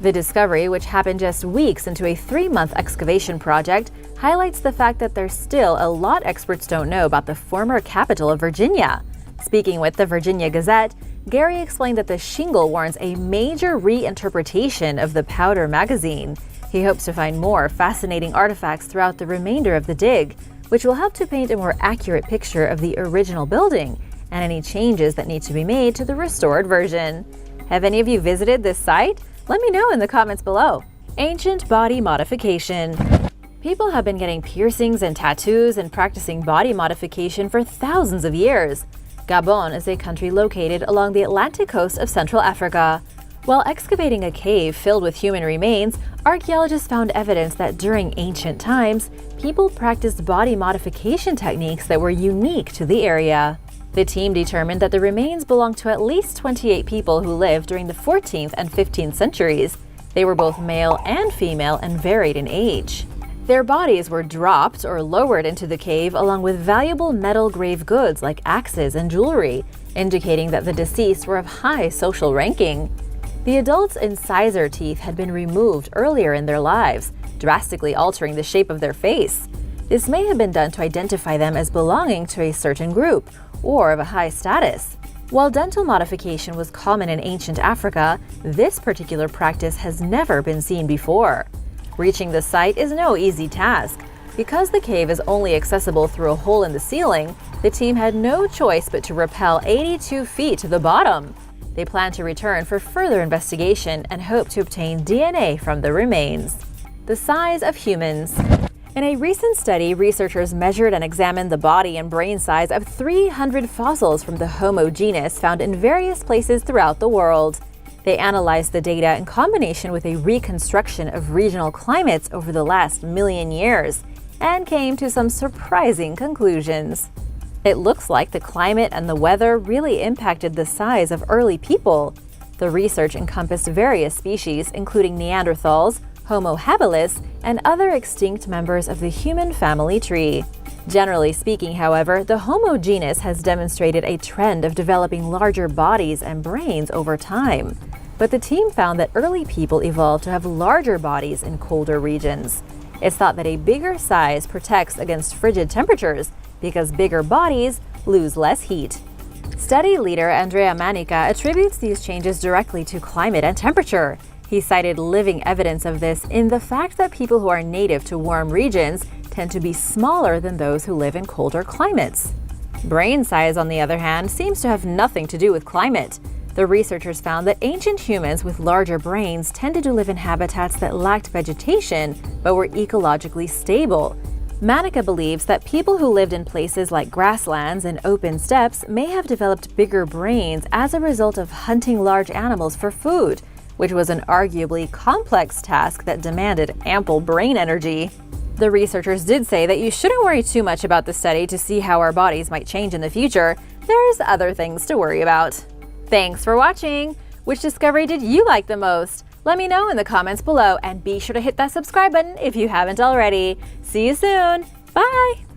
The discovery, which happened just weeks into a 3-month excavation project, highlights the fact that there's still a lot experts don't know about the former capital of Virginia. Speaking with the Virginia Gazette, Gary explained that the shingle warrants a major reinterpretation of the Powder Magazine. He hopes to find more fascinating artifacts throughout the remainder of the dig, which will help to paint a more accurate picture of the original building and any changes that need to be made to the restored version. Have any of you visited this site? Let me know in the comments below. Ancient body modification. People have been getting piercings and tattoos and practicing body modification for thousands of years. Gabon is a country located along the Atlantic coast of Central Africa. While excavating a cave filled with human remains, archaeologists found evidence that during ancient times, people practiced body modification techniques that were unique to the area. The team determined that the remains belonged to at least 28 people who lived during the 14th and 15th centuries. They were both male and female and varied in age. Their bodies were dropped or lowered into the cave along with valuable metal grave goods like axes and jewelry, indicating that the deceased were of high social ranking. The adults' incisor teeth had been removed earlier in their lives, drastically altering the shape of their face. This may have been done to identify them as belonging to a certain group or of a high status. While dental modification was common in ancient Africa, this particular practice has never been seen before. Reaching the site is no easy task. Because the cave is only accessible through a hole in the ceiling, the team had no choice but to rappel 82 feet to the bottom. They plan to return for further investigation and hope to obtain DNA from the remains. The size of humans. In a recent study, researchers measured and examined the body and brain size of 300 fossils from the Homo genus found in various places throughout the world. They analyzed the data in combination with a reconstruction of regional climates over the last million years and came to some surprising conclusions. It looks like the climate and the weather really impacted the size of early people. The research encompassed various species, including Neanderthals, Homo habilis, and other extinct members of the human family tree. Generally speaking, however, the Homo genus has demonstrated a trend of developing larger bodies and brains over time. But the team found that early people evolved to have larger bodies in colder regions. It's thought that a bigger size protects against frigid temperatures because bigger bodies lose less heat. Study leader Andrea Manica attributes these changes directly to climate and temperature. He cited living evidence of this in the fact that people who are native to warm regions tend to be smaller than those who live in colder climates. Brain size, on the other hand, seems to have nothing to do with climate. The researchers found that ancient humans with larger brains tended to live in habitats that lacked vegetation but were ecologically stable. Manica believes that people who lived in places like grasslands and open steppes may have developed bigger brains as a result of hunting large animals for food, which was an arguably complex task that demanded ample brain energy. The researchers did say that you shouldn't worry too much about the study to see how our bodies might change in the future. There's other things to worry about. Thanks for watching! Which discovery did you like the most? Let me know in the comments below, and be sure to hit that subscribe button if you haven't already. See you soon! Bye!